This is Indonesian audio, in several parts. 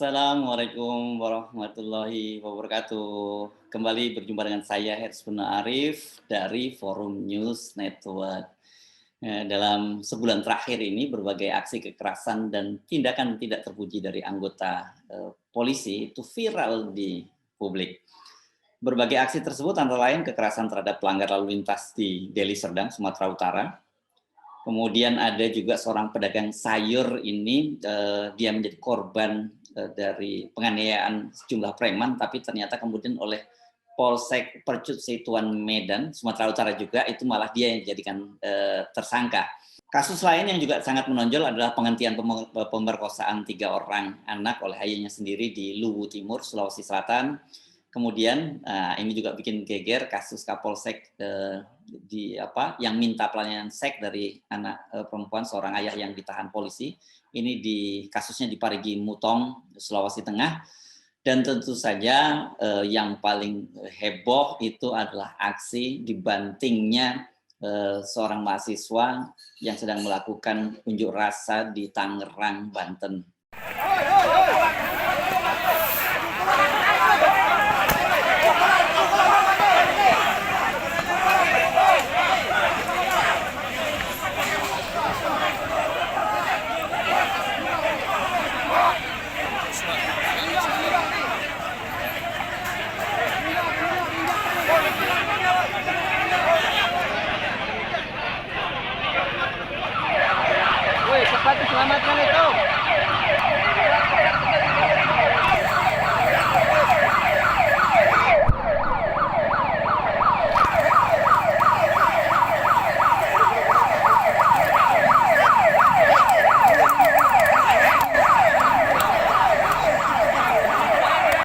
Assalamualaikum warahmatullahi wabarakatuh. Kembali berjumpa dengan saya Hersbuna Arif dari Forum News Network. Dalam sebulan terakhir ini berbagai aksi kekerasan dan tindakan tidak terpuji dari anggota polisi itu viral di publik. Berbagai aksi tersebut antara lain kekerasan terhadap pelanggar lalu lintas di Deli Serdang, Sumatera Utara. Kemudian ada juga seorang pedagang sayur ini, dia menjadi korban dari penganiayaan sejumlah preman, tapi ternyata kemudian oleh Polsek Percut Situan Medan, Sumatera Utara juga, itu malah dia yang dijadikan tersangka. Kasus lain yang juga sangat menonjol adalah penghentian pemerkosaan 3 orang anak oleh ayahnya sendiri di Luwu Timur, Sulawesi Selatan. Kemudian ini juga bikin geger kasus Kapolsek yang minta pelayanan seks dari anak perempuan seorang ayah yang ditahan polisi. Ini kasusnya di Parigi Mutong, Sulawesi Tengah. Dan tentu saja yang paling heboh itu adalah aksi dibantingnya seorang mahasiswa yang sedang melakukan unjuk rasa di Tangerang, Banten. Woi, cepat diselamatkan itu.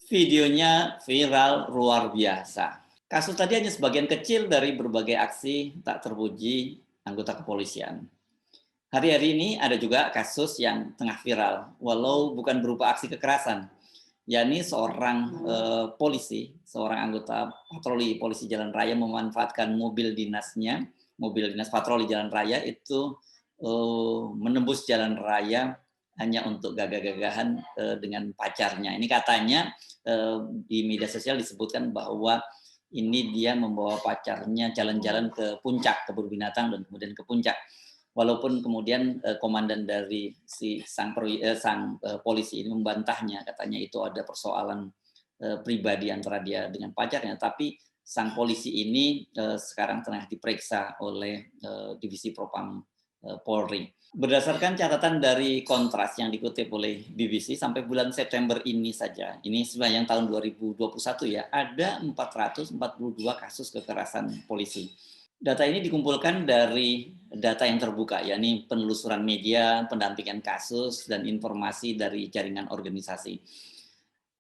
Videonya viral luar biasa. Kasus tadi hanya sebagian kecil dari berbagai aksi tak terpuji anggota kepolisian. Hari-hari ini ada juga kasus yang tengah viral, walau bukan berupa aksi kekerasan, yakni seorang polisi, seorang anggota patroli polisi jalan raya memanfaatkan mobil dinasnya, mobil dinas patroli jalan raya itu menembus jalan raya hanya untuk gagah-gagahan dengan pacarnya. Ini katanya di media sosial disebutkan bahwa ini dia membawa pacarnya jalan-jalan ke puncak kebun binatang dan kemudian ke puncak. Walaupun kemudian komandan dari sang polisi ini membantahnya, katanya itu ada persoalan pribadi antara dia dengan pacarnya, tapi sang polisi ini sekarang tengah diperiksa oleh Divisi Propam Polri. Berdasarkan catatan dari Kontras yang dikutip oleh BBC, sampai bulan September ini saja, ini sepanjang tahun 2021 ya, ada 442 kasus kekerasan polisi. Data ini dikumpulkan dari data yang terbuka, yakni penelusuran media, pendampingan kasus, dan informasi dari jaringan organisasi.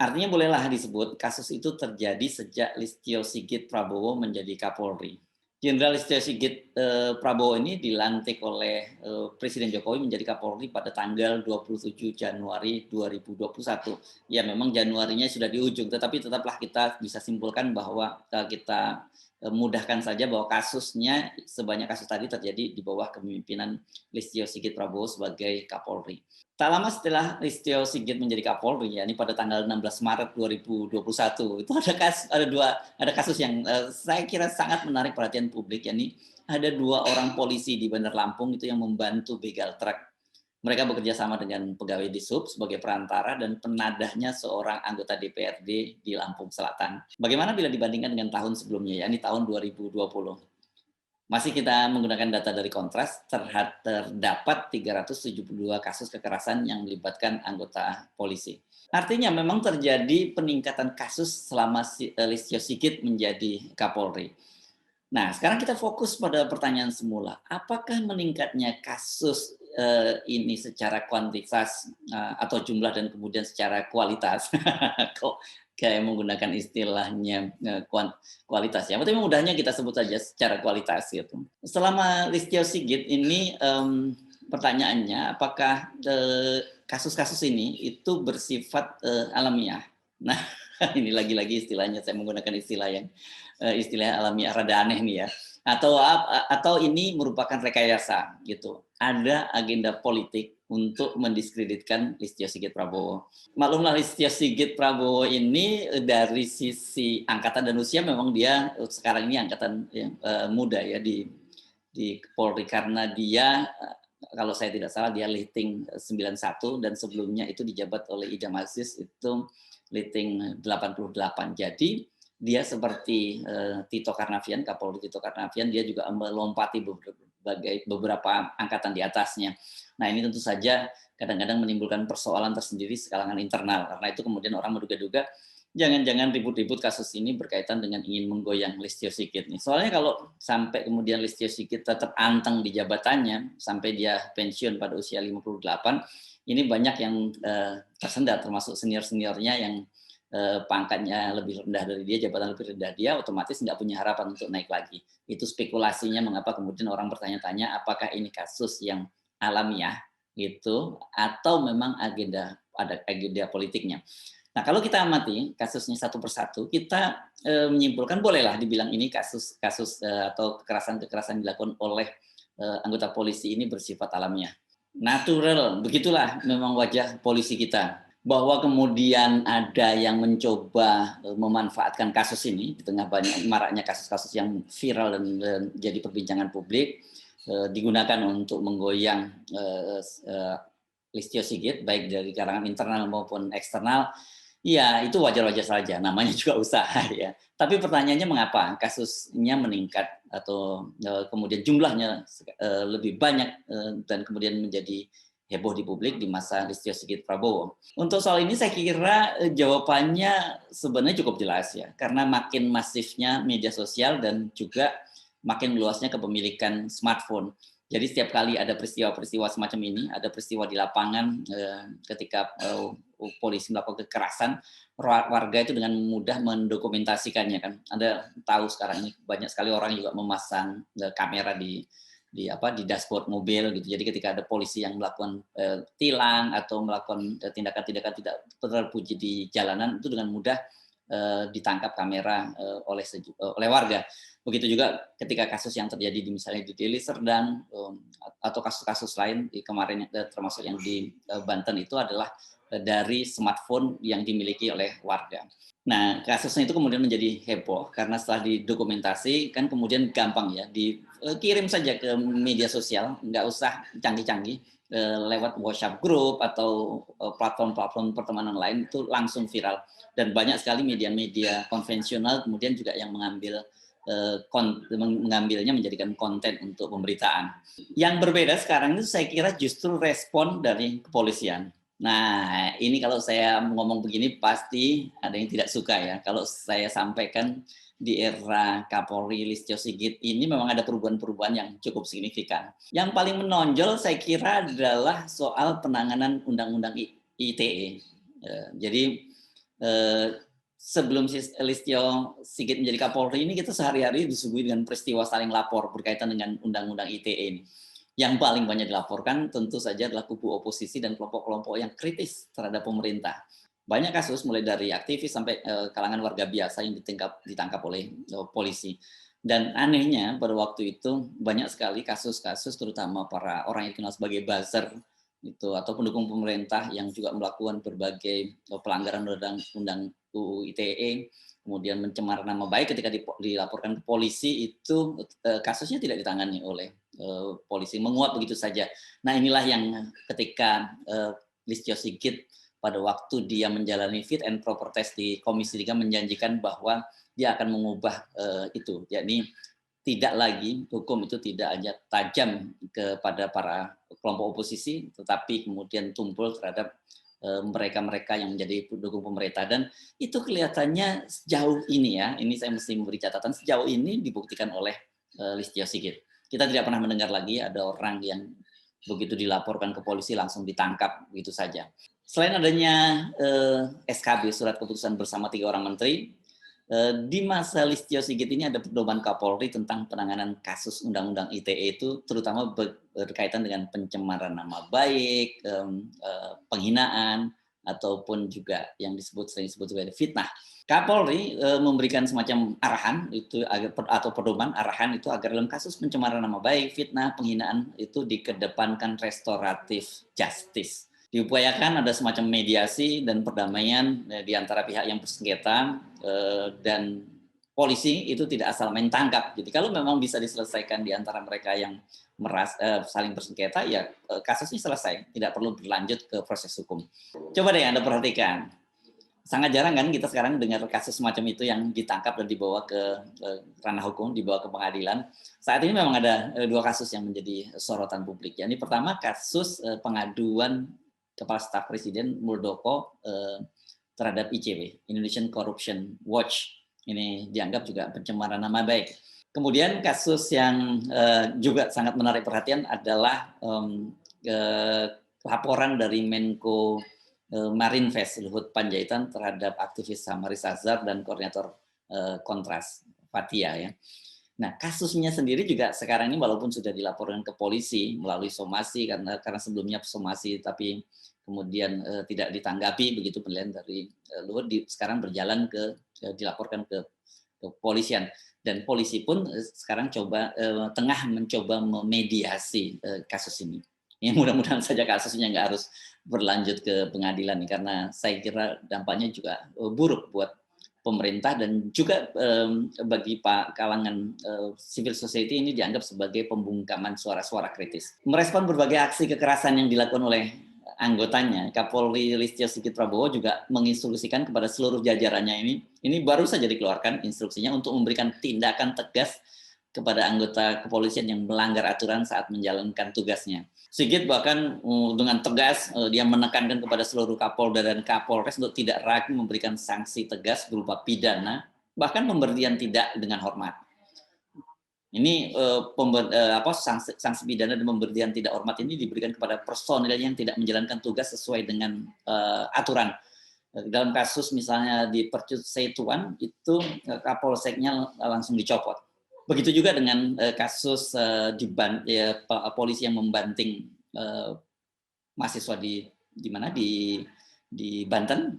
Artinya bolehlah disebut kasus itu terjadi sejak Listio Sigit Prabowo menjadi Kapolri. Jenderal Listio Sigit Prabowo ini dilantik oleh Presiden Jokowi menjadi Kapolri pada tanggal 27 Januari 2021. Ya memang Januarinya sudah di ujung, tetapi tetaplah kita bisa simpulkan bahwa kita mudahkan saja bahwa kasusnya sebanyak kasus tadi terjadi di bawah kepemimpinan Listio Sigit Prabowo sebagai Kapolri. Tak lama setelah Listio Sigit menjadi Kapolri, ya, ini pada tanggal 16 Maret 2021, itu ada kasus yang saya kira sangat menarik perhatian publik, yakni ada 2 orang polisi di Bandar Lampung itu yang membantu begal truk. Mereka bekerja sama dengan pegawai Dishub sebagai perantara dan penadahnya seorang anggota DPRD di Lampung Selatan. Bagaimana bila dibandingkan dengan tahun sebelumnya, yakni tahun 2020? Masih kita menggunakan data dari Kontras, terdapat 372 kasus kekerasan yang melibatkan anggota polisi. Artinya memang terjadi peningkatan kasus selama Listio Sigit menjadi Kapolri. Nah, sekarang kita fokus pada pertanyaan semula. Apakah meningkatnya kasus ini secara kuantitas atau jumlah dan kemudian secara kualitas? Kok kayak menggunakan istilahnya kualitas ya. Tapi mudahnya kita sebut saja secara kualitas gitu. Selama Listio Sigit ini pertanyaannya apakah kasus-kasus ini itu bersifat alamiah? Nah, ini lagi-lagi istilahnya saya menggunakan istilah yang istilah alamiah rada aneh nih ya. atau ini merupakan rekayasa gitu. Ada agenda politik untuk mendiskreditkan Listio Sigit Prabowo. Maklumlah Listio Sigit Prabowo ini dari sisi angkatan dan usia memang dia sekarang ini angkatan yang muda ya di Polri karena dia kalau saya tidak salah dia Liting 91 dan sebelumnya itu dijabat oleh Idam Aziz itu Liting 88. Jadi dia seperti Tito Karnavian, Kapolri Tito Karnavian, dia juga melompati beberapa angkatan di atasnya. Nah ini tentu saja kadang-kadang menimbulkan persoalan tersendiri sekalangan internal, karena itu kemudian orang menduga-duga jangan-jangan ribut-ribut kasus ini berkaitan dengan ingin menggoyang Listio Sigit nih. Soalnya kalau sampai kemudian Listio Sigit tetap anteng di jabatannya sampai dia pensiun pada usia 58, ini banyak yang tersendat termasuk senior-seniornya yang pangkatnya lebih rendah dari dia, jabatan lebih rendah dia, otomatis nggak punya harapan untuk naik lagi. Itu spekulasinya mengapa kemudian orang bertanya-tanya apakah ini kasus yang alamiah gitu atau memang ada agenda politiknya. Nah kalau kita amati kasusnya satu persatu, kita menyimpulkan bolehlah dibilang ini kasus atau kekerasan dilakukan oleh anggota polisi ini bersifat alamiah, natural, begitulah memang wajah polisi kita. Bahwa kemudian ada yang mencoba memanfaatkan kasus ini di tengah banyak maraknya kasus-kasus yang viral dan jadi perbincangan publik, digunakan untuk menggoyang Listio Sigit baik dari kalangan internal maupun eksternal. Ya itu wajar-wajar saja, namanya juga usaha ya. Tapi pertanyaannya mengapa kasusnya meningkat atau kemudian jumlahnya lebih banyak dan kemudian menjadi heboh di publik di masa Listio Sigit Prabowo. Untuk soal ini saya kira jawabannya sebenarnya cukup jelas ya, karena makin masifnya media sosial dan juga makin luasnya kepemilikan smartphone. Jadi setiap kali ada peristiwa-peristiwa semacam ini, ada peristiwa di lapangan ketika polisi melakukan kekerasan, warga itu dengan mudah mendokumentasikannya kan. Anda tahu sekarang ini banyak sekali orang juga memasang kamera di dashboard mobil gitu. Jadi ketika ada polisi yang melakukan tilang atau melakukan tindakan-tindakan tidak terpuji di jalanan itu dengan mudah ditangkap kamera oleh warga. Begitu juga ketika kasus yang terjadi di misalnya di Deli Serdang atau kasus-kasus lain di kemarin termasuk yang di Banten itu adalah dari smartphone yang dimiliki oleh warga. Nah, kasusnya itu kemudian menjadi heboh karena setelah didokumentasi kan kemudian gampang ya dikirim saja ke media sosial, nggak usah canggih-canggih lewat WhatsApp group atau platform-platform pertemanan lain itu langsung viral dan banyak sekali media-media konvensional kemudian juga yang mengambilnya menjadikan konten untuk pemberitaan. Yang berbeda sekarang itu saya kira justru respon dari kepolisian. Nah, ini kalau saya ngomong begini pasti ada yang tidak suka ya. Kalau saya sampaikan di era Kapolri Listio Sigit ini memang ada perubahan-perubahan yang cukup signifikan. Yang paling menonjol saya kira adalah soal penanganan Undang-Undang ITE. Jadi sebelum Listio Sigit menjadi Kapolri ini kita sehari-hari disuguhi dengan peristiwa saling lapor berkaitan dengan Undang-Undang ITE ini. Yang paling banyak dilaporkan tentu saja adalah kubu oposisi dan kelompok-kelompok yang kritis terhadap pemerintah. Banyak kasus mulai dari aktivis sampai kalangan warga biasa yang ditangkap oleh polisi. Dan anehnya pada waktu itu banyak sekali kasus-kasus terutama para orang yang dikenal sebagai buzzer itu atau pendukung pemerintah yang juga melakukan berbagai pelanggaran undang UU ITE, kemudian mencemar nama baik ketika dilaporkan ke polisi itu kasusnya tidak ditangani oleh polisi, menguap begitu saja. Nah inilah yang ketika Listio Sigit pada waktu dia menjalani fit and proper test di Komisi 3 menjanjikan bahwa dia akan mengubah itu, yakni tidak lagi hukum itu tidak hanya tajam kepada para kelompok oposisi, tetapi kemudian tumpul terhadap mereka-mereka yang menjadi pendukung pemerintah. Dan itu kelihatannya sejauh ini ya, ini saya mesti memberi catatan, sejauh ini dibuktikan oleh Listio Sigit. Kita tidak pernah mendengar lagi ada orang yang begitu dilaporkan ke polisi langsung ditangkap begitu saja. Selain adanya SKB, surat keputusan bersama 3 orang menteri, di masa Listio Sigit ini ada pedoman Kapolri tentang penanganan kasus Undang-Undang ITE itu terutama berkaitan dengan pencemaran nama baik, penghinaan, ataupun juga yang sering disebut sebagai fitnah. Kapolri memberikan semacam arahan itu atau pedoman arahan itu agar dalam kasus pencemaran nama baik, fitnah, penghinaan itu dikedepankan restoratif justice. Diupayakan ada semacam mediasi dan perdamaian di antara pihak yang bersengketa dan polisi itu tidak asal main tangkap. Jadi kalau memang bisa diselesaikan di antara mereka yang saling bersengketa, ya kasusnya selesai, tidak perlu berlanjut ke proses hukum. Coba deh Anda perhatikan. Sangat jarang kan kita sekarang dengar kasus semacam itu yang ditangkap dan dibawa ke ranah hukum, dibawa ke pengadilan. Saat ini memang ada dua kasus yang menjadi sorotan publik. Ini pertama kasus pengaduan Kepala Staf Presiden Muldoko terhadap ICW, Indonesian Corruption Watch. Ini dianggap juga pencemaran nama baik. Kemudian kasus yang juga sangat menarik perhatian adalah laporan dari Menko Marinvest Luhut Panjaitan terhadap aktivis Samaris Azhar dan koordinator Kontras Fathia ya. Nah kasusnya sendiri juga sekarang ini walaupun sudah dilaporkan ke polisi melalui somasi karena sebelumnya somasi tapi kemudian tidak ditanggapi begitu penilaian dari Luhut sekarang berjalan dilaporkan ke kepolisian dan polisi pun sekarang tengah mencoba memediasi kasus ini. Ya, mudah-mudahan saja kasusnya nggak harus berlanjut ke pengadilan nih, karena saya kira dampaknya juga buruk buat pemerintah dan juga bagi kalangan civil society ini dianggap sebagai pembungkaman suara-suara kritis. Merespon berbagai aksi kekerasan yang dilakukan oleh anggotanya, Kapolri Listio Sigit Prabowo juga menginstruksikan kepada seluruh jajarannya ini baru saja dikeluarkan instruksinya untuk memberikan tindakan tegas kepada anggota kepolisian yang melanggar aturan saat menjalankan tugasnya. Sigit bahkan dengan tegas dia menekankan kepada seluruh Kapolda dan Kapolres untuk tidak ragu memberikan sanksi tegas berupa pidana, bahkan pemberhentian tidak dengan hormat. Ini sanksi pidana dan pemberhentian tidak hormat ini diberikan kepada personil yang tidak menjalankan tugas sesuai dengan aturan. Dalam kasus misalnya di Percut Seituan itu Kapolseknya langsung dicopot. Begitu juga dengan kasus polisi yang membanting mahasiswa di mana di Banten,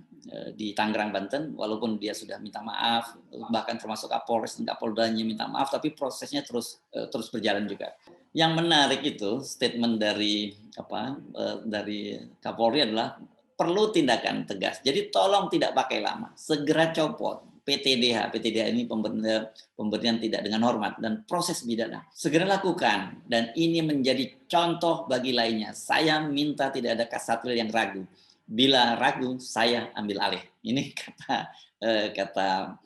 di Tangerang Banten, walaupun dia sudah minta maaf, bahkan termasuk Kapolres dan Kapoldanya minta maaf, tapi prosesnya terus berjalan juga. Yang menarik itu statement dari Kapolri adalah perlu tindakan tegas. Jadi tolong tidak pakai lama, segera copot PTDH ini pemberian tidak dengan hormat dan proses pidana. Segera lakukan dan ini menjadi contoh bagi lainnya. Saya minta tidak ada Kasatwil yang ragu. Bila ragu, saya ambil alih. Ini kata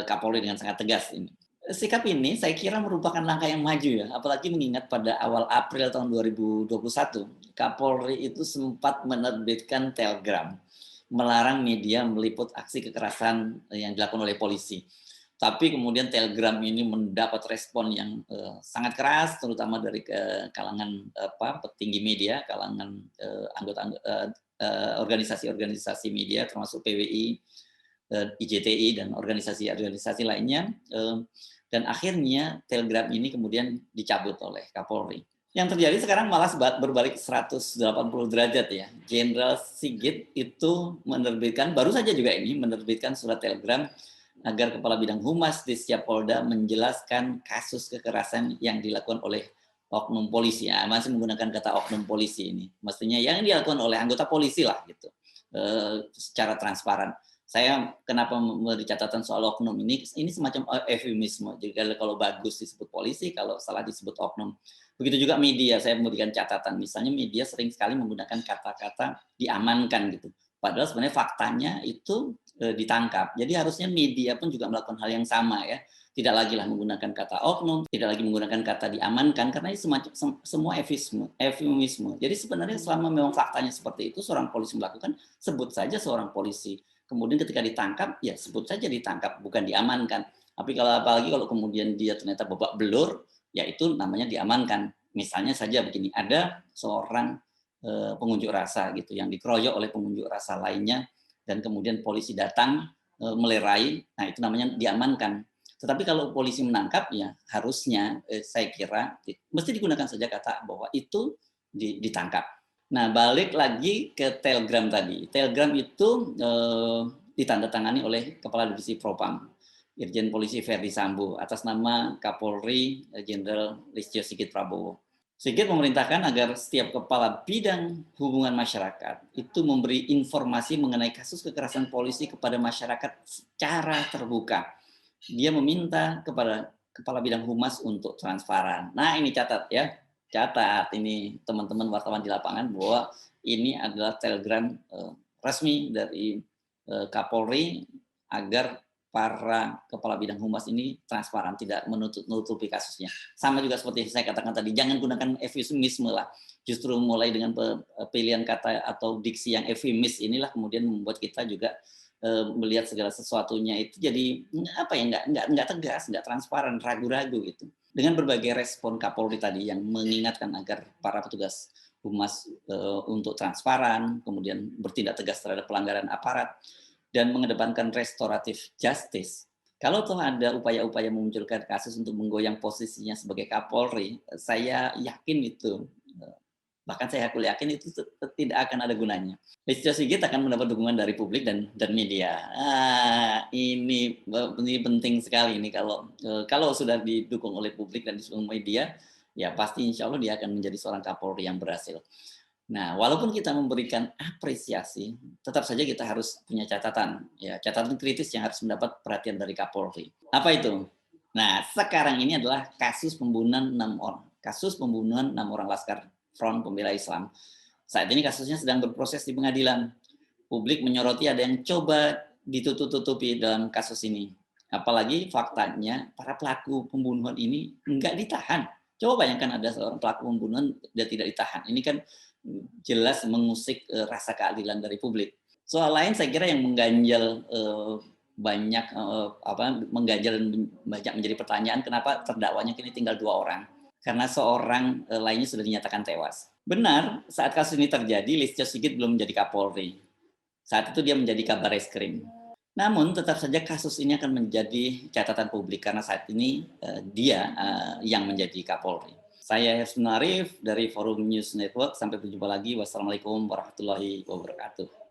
Kapolri dengan sangat tegas ini. Sikap ini saya kira merupakan langkah yang maju ya, apalagi mengingat pada awal April tahun 2021, Kapolri itu sempat menerbitkan telegram melarang media meliput aksi kekerasan yang dilakukan oleh polisi. Tapi kemudian telegram ini mendapat respon yang sangat keras, terutama dari kalangan petinggi media, kalangan anggota organisasi-organisasi media, termasuk PWI, IJTI, dan organisasi-organisasi lainnya. Dan akhirnya telegram ini kemudian dicabut oleh Kapolri. Yang terjadi sekarang malah berbalik 180 derajat ya. Jenderal Sigit itu baru saja juga menerbitkan surat telegram agar Kepala Bidang Humas di setiap Polda menjelaskan kasus kekerasan yang dilakukan oleh oknum polisi. Ya, masih menggunakan kata oknum polisi ini. Mestinya yang dilakukan oleh anggota polisi lah gitu. Secara transparan. Saya kenapa memberi catatan soal oknum ini semacam eufemisme. Jadi kalau bagus disebut polisi, kalau salah disebut oknum. Begitu juga media, saya memberikan catatan. Misalnya media sering sekali menggunakan kata-kata diamankan gitu. Padahal sebenarnya faktanya itu ditangkap. Jadi harusnya media pun juga melakukan hal yang sama ya. Tidak lagi lah menggunakan kata oknum, tidak lagi menggunakan kata diamankan, karena ini semua eufemisme. Jadi sebenarnya selama memang faktanya seperti itu, seorang polisi melakukan, sebut saja seorang polisi. Kemudian ketika ditangkap, ya sebut saja ditangkap, bukan diamankan. Tapi apalagi kalau kemudian dia ternyata babak belur, ya itu namanya diamankan. Misalnya saja begini, ada seorang pengunjuk rasa gitu yang dikeroyok oleh pengunjuk rasa lainnya, dan kemudian polisi datang melerai, nah itu namanya diamankan. Tetapi kalau polisi menangkap, ya harusnya saya kira mesti digunakan saja kata bahwa itu ditangkap. Nah, balik lagi ke Telegram tadi. Telegram itu ditandatangani oleh Kepala Divisi Propam, Irjen Polisi Verdi Sambo, atas nama Kapolri Jenderal Listio Sigit Prabowo. Sigit memerintahkan agar setiap kepala bidang hubungan masyarakat itu memberi informasi mengenai kasus kekerasan polisi kepada masyarakat secara terbuka. Dia meminta kepada kepala bidang humas untuk transparan. Nah, ini catat ya. Catat ini teman-teman wartawan di lapangan bahwa ini adalah telegram resmi dari Kapolri agar para kepala bidang humas ini transparan, tidak menutupi kasusnya. Sama juga seperti saya katakan tadi, jangan gunakan eufemisme lah. Justru mulai dengan pilihan kata atau diksi yang eufemis inilah kemudian membuat kita juga melihat segala sesuatunya itu jadi apa ya, nggak tegas, nggak transparan, ragu-ragu gitu. Dengan berbagai respon Kapolri tadi yang mengingatkan agar para petugas humas untuk transparan, kemudian bertindak tegas terhadap pelanggaran aparat, dan mengedepankan restoratif justice. Kalau toh ada upaya-upaya memunculkan kasus untuk menggoyang posisinya sebagai Kapolri, saya yakin itu, bahkan saya yakin itu tidak akan ada gunanya. Listio Sigit akan mendapat dukungan dari publik dan media. Ini penting sekali ini kalau sudah didukung oleh publik dan didukung media, ya pasti insya Allah dia akan menjadi seorang Kapolri yang berhasil. Nah, walaupun kita memberikan apresiasi, tetap saja kita harus punya catatan, ya catatan kritis yang harus mendapat perhatian dari Kapolri. Apa itu? Nah, sekarang ini adalah kasus pembunuhan 6 orang Laskar Front Pembela Islam. Saat ini kasusnya sedang berproses di pengadilan. Publik menyoroti ada yang coba ditutup-tutupi dalam kasus ini. Apalagi faktanya para pelaku pembunuhan ini enggak ditahan. Coba bayangkan ada seorang pelaku pembunuhan dia tidak ditahan. Ini kan jelas mengusik rasa keadilan dari publik. Soal lain saya kira yang mengganjal banyak mengganjal dan banyak menjadi pertanyaan kenapa terdakwanya kini tinggal 2 orang. Karena seorang lainnya sudah dinyatakan tewas. Benar, saat kasus ini terjadi, Listio Sigit belum menjadi Kapolri. Saat itu dia menjadi Kabar Eskrim. Namun tetap saja kasus ini akan menjadi catatan publik karena saat ini dia yang menjadi Kapolri. Saya Hersman Arif dari Forum News Network. Sampai berjumpa lagi. Wassalamualaikum warahmatullahi wabarakatuh.